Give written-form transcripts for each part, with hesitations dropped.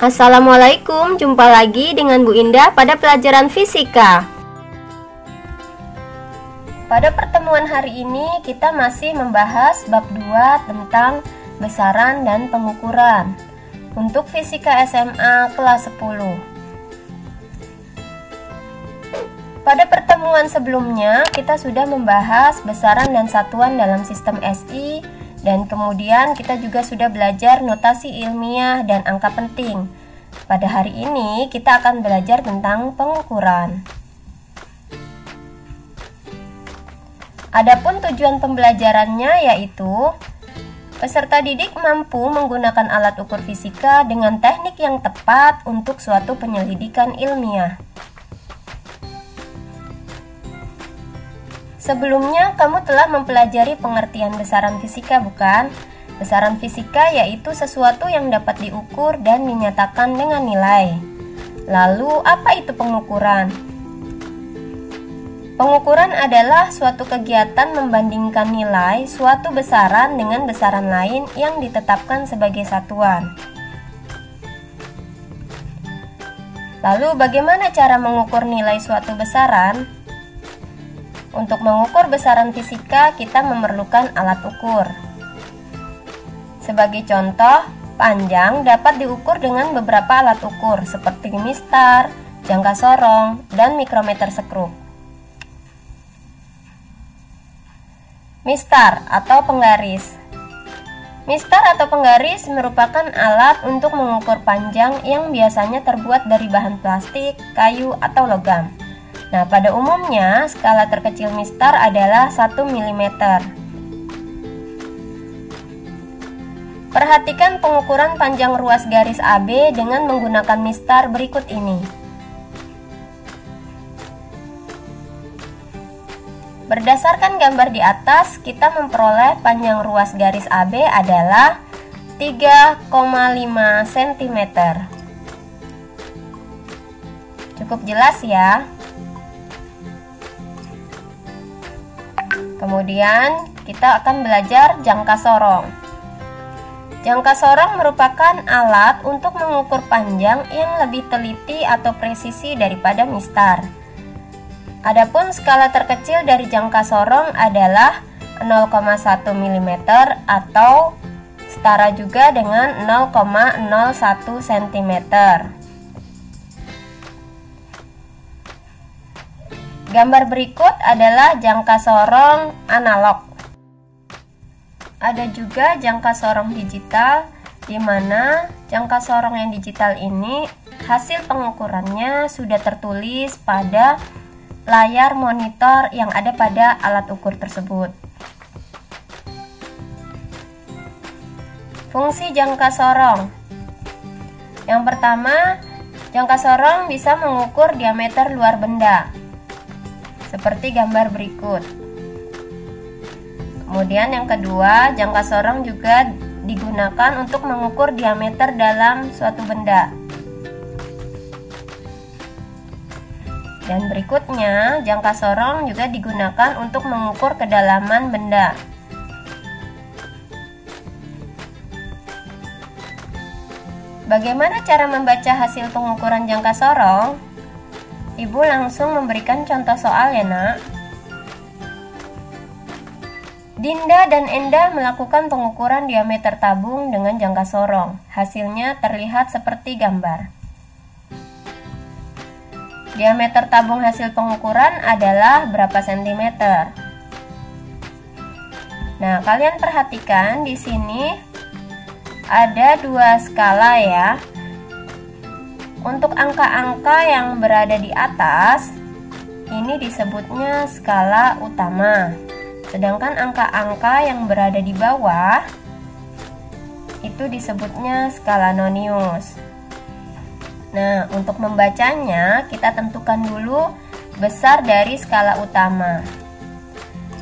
Assalamualaikum, jumpa lagi dengan Bu Indah pada pelajaran fisika. Pada pertemuan hari ini kita masih membahas bab 2 tentang besaran dan pengukuran untuk fisika SMA kelas 10. Pada pertemuan sebelumnya kita sudah membahas besaran dan satuan dalam sistem SI. Dan kemudian kita juga sudah belajar notasi ilmiah dan angka penting. Pada hari ini kita akan belajar tentang pengukuran. Adapun tujuan pembelajarannya yaitu peserta didik mampu menggunakan alat ukur fisika dengan teknik yang tepat untuk suatu penyelidikan ilmiah. Sebelumnya, kamu telah mempelajari pengertian besaran fisika, bukan? Besaran fisika yaitu sesuatu yang dapat diukur dan dinyatakan dengan nilai. Lalu, apa itu pengukuran? Pengukuran adalah suatu kegiatan membandingkan nilai suatu besaran dengan besaran lain yang ditetapkan sebagai satuan. Lalu, bagaimana cara mengukur nilai suatu besaran? Untuk mengukur besaran fisika, kita memerlukan alat ukur. Sebagai contoh, panjang dapat diukur dengan beberapa alat ukur seperti mistar, jangka sorong, dan mikrometer sekrup. Mistar atau penggaris. Mistar atau penggaris merupakan alat untuk mengukur panjang yang biasanya terbuat dari bahan plastik, kayu, atau logam. Nah, pada umumnya, skala terkecil mistar adalah 1 mm. Perhatikan pengukuran panjang ruas garis AB dengan menggunakan mistar berikut ini. Berdasarkan gambar di atas, kita memperoleh panjang ruas garis AB adalah 3,5 cm. Cukup jelas ya? Kemudian kita akan belajar jangka sorong. Jangka sorong merupakan alat untuk mengukur panjang yang lebih teliti atau presisi daripada mistar. Adapun skala terkecil dari jangka sorong adalah 0,1 mm atau setara juga dengan 0,01 cm. Gambar berikut adalah jangka sorong analog. Ada juga jangka sorong digital, di mana jangka sorong yang digital ini hasil pengukurannya sudah tertulis pada layar monitor yang ada pada alat ukur tersebut. Fungsi jangka sorong. Yang pertama, jangka sorong bisa mengukur diameter luar benda, seperti gambar berikut. Kemudian yang kedua, jangka sorong juga digunakan untuk mengukur diameter dalam suatu benda. Dan berikutnya, jangka sorong juga digunakan untuk mengukur kedalaman benda. Bagaimana cara membaca hasil pengukuran jangka sorong? Ibu langsung memberikan contoh soal ya, Nak. Dinda dan Enda melakukan pengukuran diameter tabung dengan jangka sorong. Hasilnya terlihat seperti gambar. Diameter tabung hasil pengukuran adalah berapa sentimeter? Nah, kalian perhatikan di sini ada dua skala ya. Untuk angka-angka yang berada di atas, ini disebutnya skala utama. Sedangkan angka-angka yang berada di bawah, itu disebutnya skala nonius. Nah, untuk membacanya, kita tentukan dulu besar dari skala utama.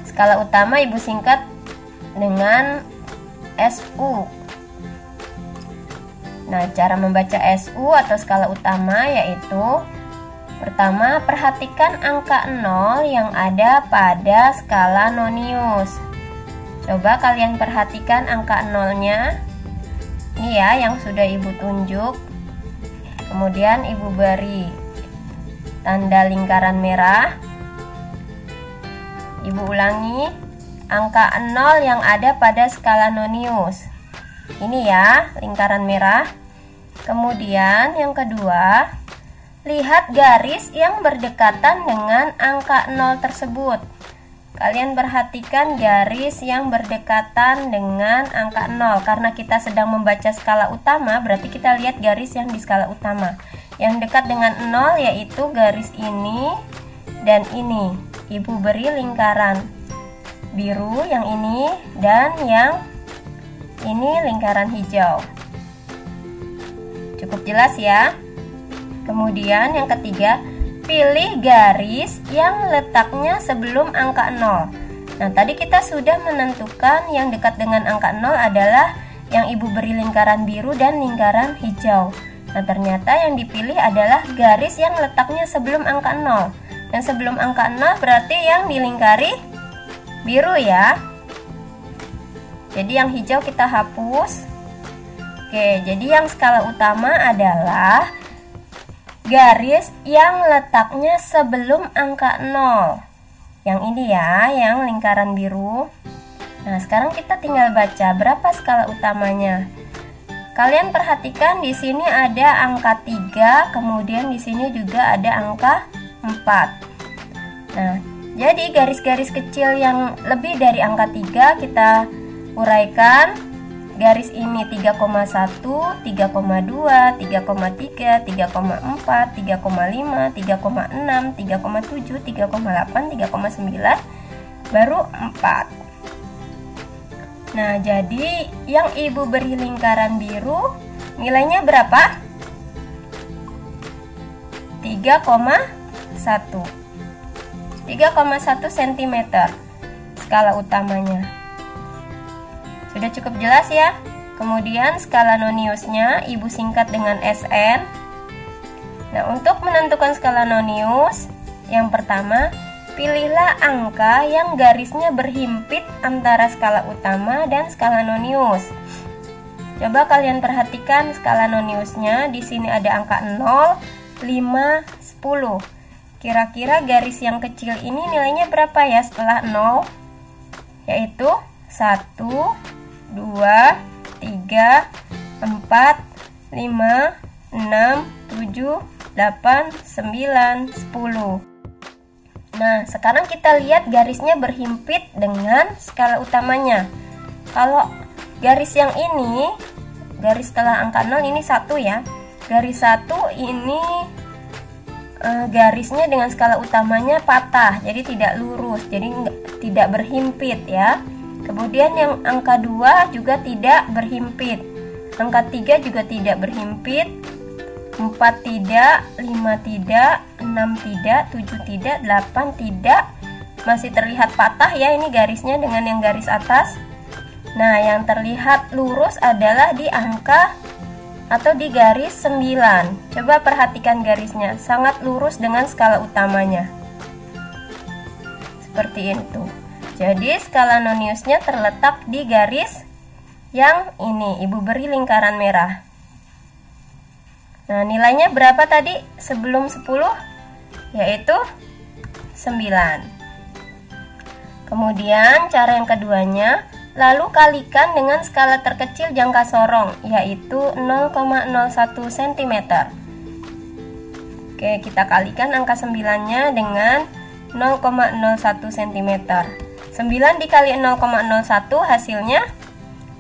Skala utama Ibu singkat dengan SU. Nah, cara membaca SU atau skala utama yaitu pertama, perhatikan angka 0 yang ada pada skala nonius. Coba kalian perhatikan angka 0-nya. Ini ya yang sudah Ibu tunjuk. Kemudian Ibu beri tanda lingkaran merah. Ibu ulangi angka 0 yang ada pada skala nonius. Ini ya, lingkaran merah. Kemudian yang kedua, lihat garis yang berdekatan dengan angka 0 tersebut. Kalian perhatikan garis yang berdekatan dengan angka 0. Karena kita sedang membaca skala utama, berarti kita lihat garis yang di skala utama. Yang dekat dengan 0 yaitu garis ini dan ini. Ibu beri lingkaran biru yang ini dan yang ini lingkaran hijau. Cukup jelas ya. Kemudian yang ketiga, pilih garis yang letaknya sebelum angka 0. Nah, tadi kita sudah menentukan yang dekat dengan angka 0 adalah yang Ibu beri lingkaran biru dan lingkaran hijau. Nah, ternyata yang dipilih adalah garis yang letaknya sebelum angka 0. Dan sebelum angka 0 berarti yang dilingkari biru ya. Jadi yang hijau kita hapus. Oke, jadi yang skala utama adalah garis yang letaknya sebelum angka 0. Yang ini ya, yang lingkaran biru. Nah, sekarang kita tinggal baca berapa skala utamanya. Kalian perhatikan di sini ada angka 3, kemudian di sini juga ada angka 4. Nah, jadi garis-garis kecil yang lebih dari angka 3 kita uraikan. Garis ini 3,1, 3,2, 3,3, 3,4, 3,5, 3,6, 3,7, 3,8, 3,9, baru 4. Nah, jadi yang Ibu beri lingkaran biru nilainya berapa? 3,1 cm skala utamanya. Sudah cukup jelas ya. Kemudian skala noniusnya Ibu singkat dengan SN. Nah, untuk menentukan skala nonius, yang pertama, pilihlah angka yang garisnya berhimpit antara skala utama dan skala nonius. Coba kalian perhatikan skala noniusnya. Di sini ada angka 0, 5, 10. Kira-kira garis yang kecil ini nilainya berapa ya setelah 0? Yaitu 1, 2, 3, 4, 5, 6, 7, 8, 9, 10. Nah, sekarang kita lihat garisnya berhimpit dengan skala utamanya. Kalau garis yang ini, garis setelah angka 0 ini 1 ya. Garis 1 ini garisnya dengan skala utamanya patah, jadi tidak lurus, jadi tidak berhimpit ya. Kemudian yang angka 2 juga tidak berhimpit, angka 3 juga tidak berhimpit, 4 tidak, 5 tidak, 6 tidak, 7 tidak, 8 tidak, masih terlihat patah ya ini garisnya dengan yang garis atas. Nah, yang terlihat lurus adalah di angka atau di garis 9. Coba perhatikan garisnya, sangat lurus dengan skala utamanya. Seperti itu. Jadi skala noniusnya terletak di garis yang ini. Ibu beri lingkaran merah. Nah, nilainya berapa tadi sebelum 10? Yaitu 9. Kemudian cara yang keduanya, lalu kalikan dengan skala terkecil jangka sorong, yaitu 0,01 cm. Oke, kita kalikan angka 9-nya dengan 0,01 cm. 9 dikali 0,01 hasilnya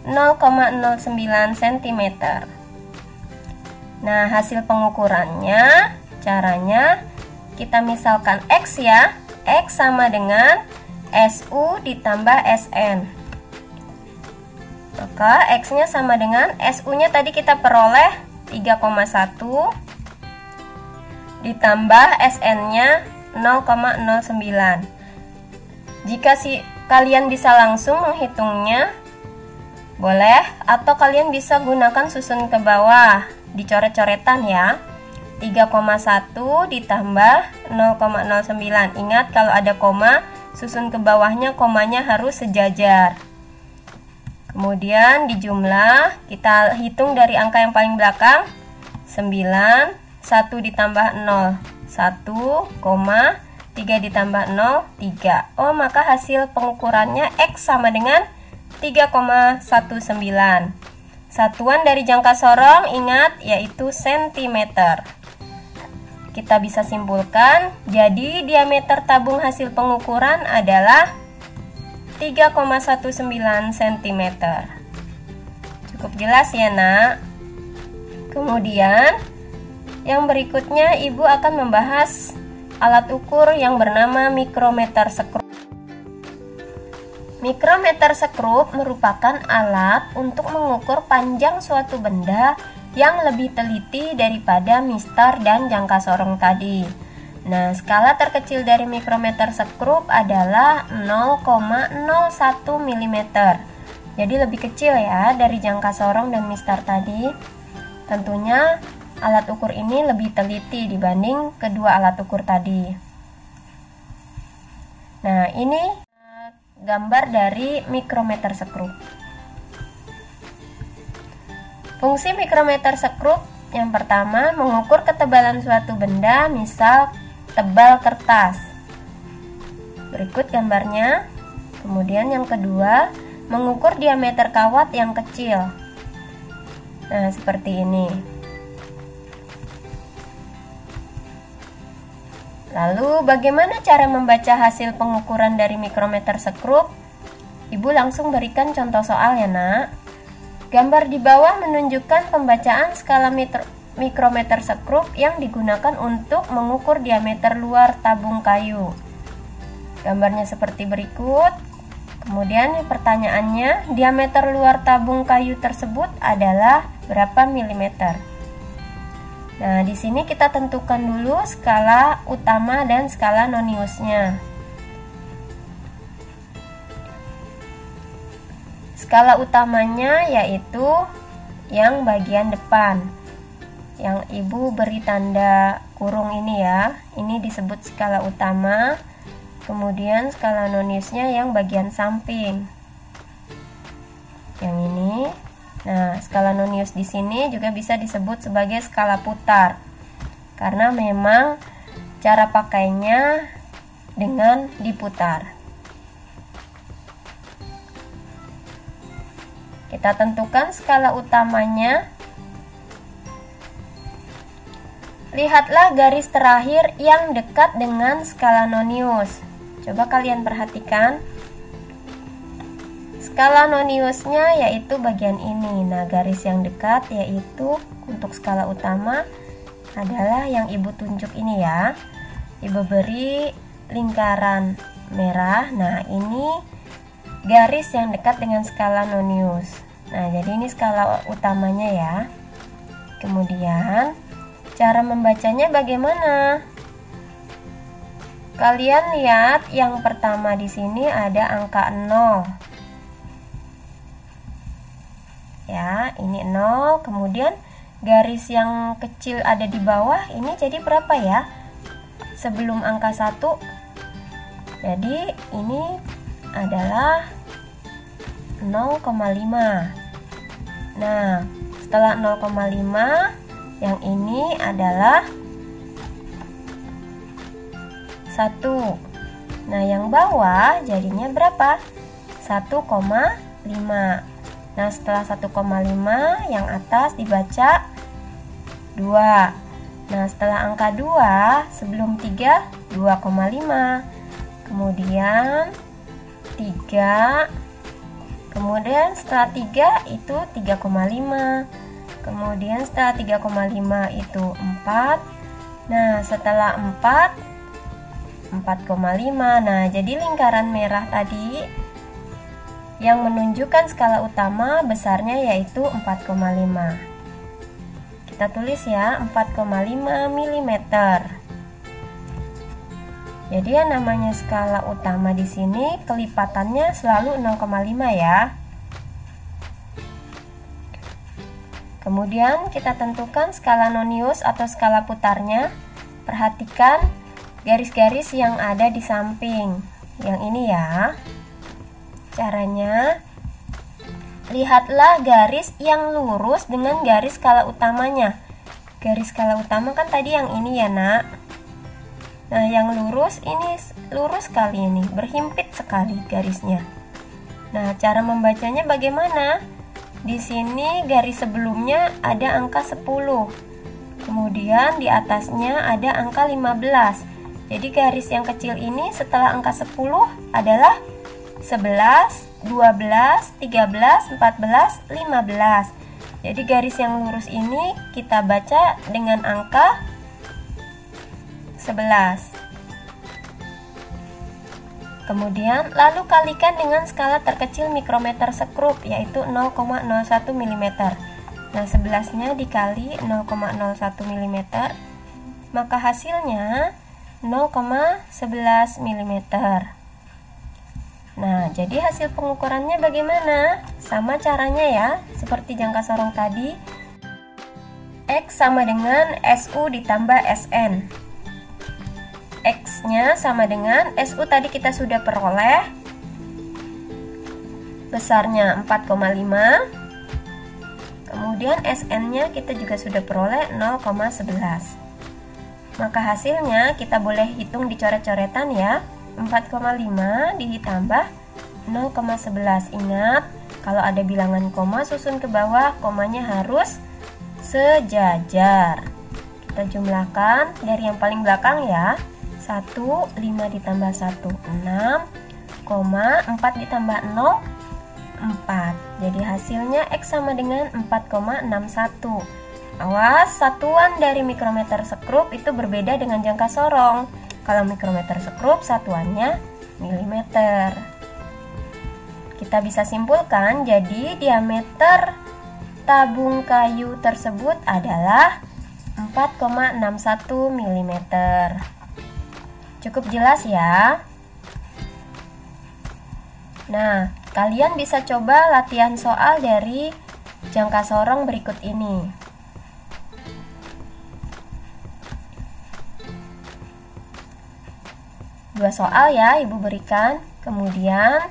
0,09 cm. Nah, hasil pengukurannya, caranya kita misalkan X ya. X sama dengan SU ditambah SN. Maka X-nya sama dengan SU-nya tadi kita peroleh 3,1 ditambah SN-nya 0,09. Jika kalian bisa langsung menghitungnya, boleh, atau kalian bisa gunakan susun ke bawah, dicoret-coretan ya. 3,1 ditambah 0,09. Ingat kalau ada koma, susun ke bawahnya komanya harus sejajar. Kemudian dijumlah, kita hitung dari angka yang paling belakang, 9, 1 ditambah 0 1, 3 ditambah 0 3. Oh, maka hasil pengukurannya X sama dengan 3,19. Satuan dari jangka sorong ingat yaitu cm. Kita bisa simpulkan, jadi diameter tabung hasil pengukuran adalah 3,19 cm. Cukup jelas ya, Nak? Kemudian yang berikutnya Ibu akan membahas alat ukur yang bernama mikrometer sekrup. Mikrometer sekrup merupakan alat untuk mengukur panjang suatu benda yang lebih teliti daripada mistar dan jangka sorong tadi. Nah, skala terkecil dari mikrometer sekrup adalah 0,01 mm. Jadi lebih kecil ya dari jangka sorong dan mistar tadi. Tentunya alat ukur ini lebih teliti dibanding kedua alat ukur tadi. Nah, ini gambar dari mikrometer sekrup. Fungsi mikrometer sekrup yang pertama mengukur ketebalan suatu benda, misal tebal kertas. Berikut gambarnya. Kemudian yang kedua mengukur diameter kawat yang kecil. Nah, seperti ini. Lalu bagaimana cara membaca hasil pengukuran dari mikrometer sekrup? Ibu langsung berikan contoh soal ya, Nak. Gambar di bawah menunjukkan pembacaan skala mikrometer sekrup yang digunakan untuk mengukur diameter luar tabung kayu. Gambarnya seperti berikut. Kemudian pertanyaannya, diameter luar tabung kayu tersebut adalah berapa milimeter? Nah, di sini kita tentukan dulu skala utama dan skala noniusnya. Skala utamanya yaitu yang bagian depan, yang Ibu beri tanda kurung ini ya. Ini disebut skala utama. Kemudian skala noniusnya yang bagian samping, yang ini. Nah, skala nonius di sini juga bisa disebut sebagai skala putar, karena memang cara pakainya dengan diputar. Kita tentukan skala utamanya. Lihatlah garis terakhir yang dekat dengan skala nonius. Coba kalian perhatikan. Skala noniusnya yaitu bagian ini. Nah, garis yang dekat yaitu untuk skala utama adalah yang Ibu tunjuk ini ya. Ibu beri lingkaran merah. Nah, ini garis yang dekat dengan skala nonius. Nah, jadi ini skala utamanya ya. Kemudian cara membacanya bagaimana? Kalian lihat yang pertama di sini ada angka 0. Ya, ini 0. Kemudian garis yang kecil ada di bawah ini jadi berapa ya? Sebelum angka 1. Jadi ini adalah 0,5. Nah, setelah 0,5 yang ini adalah 1. Nah, yang bawah jadinya berapa? 1,5. Nah, setelah 1,5 yang atas dibaca 2. Nah, setelah angka 2 sebelum 3 2,5. Kemudian 3. Kemudian setelah 3 itu 3,5. Kemudian setelah 3,5 itu 4. Nah, setelah 4 4,5. Nah, jadi lingkaran merah tadi yang menunjukkan skala utama besarnya yaitu 4,5. Kita tulis ya, 4,5 mm. Jadi yang namanya skala utama di sini kelipatannya selalu 0,5 ya. Kemudian kita tentukan skala nonius atau skala putarnya. Perhatikan garis-garis yang ada di samping. Yang ini ya. Caranya, lihatlah garis yang lurus dengan garis skala utamanya. Garis skala utama kan tadi yang ini ya nak. Nah yang lurus ini lurus sekali, ini berhimpit sekali garisnya. Nah cara membacanya bagaimana? Di sini garis sebelumnya ada angka 10, kemudian di atasnya ada angka 15. Jadi garis yang kecil ini setelah angka 10 adalah 11, 12, 13, 14, 15. Jadi garis yang lurus ini kita baca dengan angka 11. Kemudian lalu kalikan dengan skala terkecil mikrometer sekrup, yaitu 0,01 mm. Nah 11-nya dikali 0,01 mm, maka hasilnya 0,11 mm. Nah, jadi hasil pengukurannya bagaimana? Sama caranya ya, seperti jangka sorong tadi. X sama dengan SU ditambah SN. X-nya sama dengan SU tadi kita sudah peroleh, besarnya 4,5. Kemudian SN-nya kita juga sudah peroleh 0,11. Maka hasilnya kita boleh hitung di coret-coretan ya. 4,5 ditambah 0,11. Ingat, kalau ada bilangan koma susun ke bawah, komanya harus sejajar. Kita jumlahkan dari yang paling belakang ya. 1, 5 ditambah 1, 6, 4 ditambah 0, 4. Jadi hasilnya X sama dengan 4,61. Awas, satuan dari mikrometer sekrup itu berbeda dengan jangka sorong. Kalau mikrometer sekrup satuannya milimeter. Kita bisa simpulkan, jadi diameter tabung kayu tersebut adalah 4,61 mm. Cukup jelas ya? Nah, kalian bisa coba latihan soal dari jangka sorong berikut ini. Dua soal ya Ibu berikan. Kemudian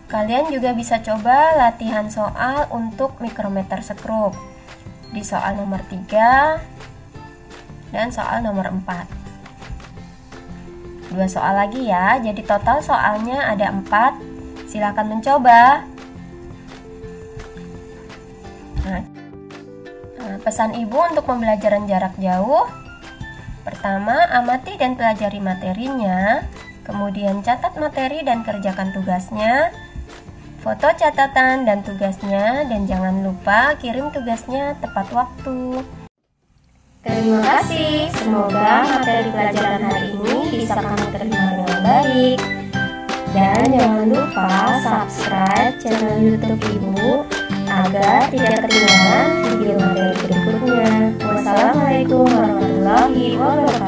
kalian juga bisa coba latihan soal untuk mikrometer sekrup di soal nomor 3 dan soal nomor 4. Dua soal lagi ya, jadi total soalnya ada 4. Silahkan mencoba. Nah, pesan Ibu untuk pembelajaran jarak jauh: pertama, amati dan pelajari materinya, kemudian catat materi dan kerjakan tugasnya, foto catatan dan tugasnya, dan jangan lupa kirim tugasnya tepat waktu. Terima kasih, semoga materi pelajaran hari ini bisa kamu terima dengan baik. Dan jangan lupa subscribe channel YouTube Ibu agar tidak ketinggalan video materi berikutnya. Wassalamualaikum warahmatullahi wabarakatuh.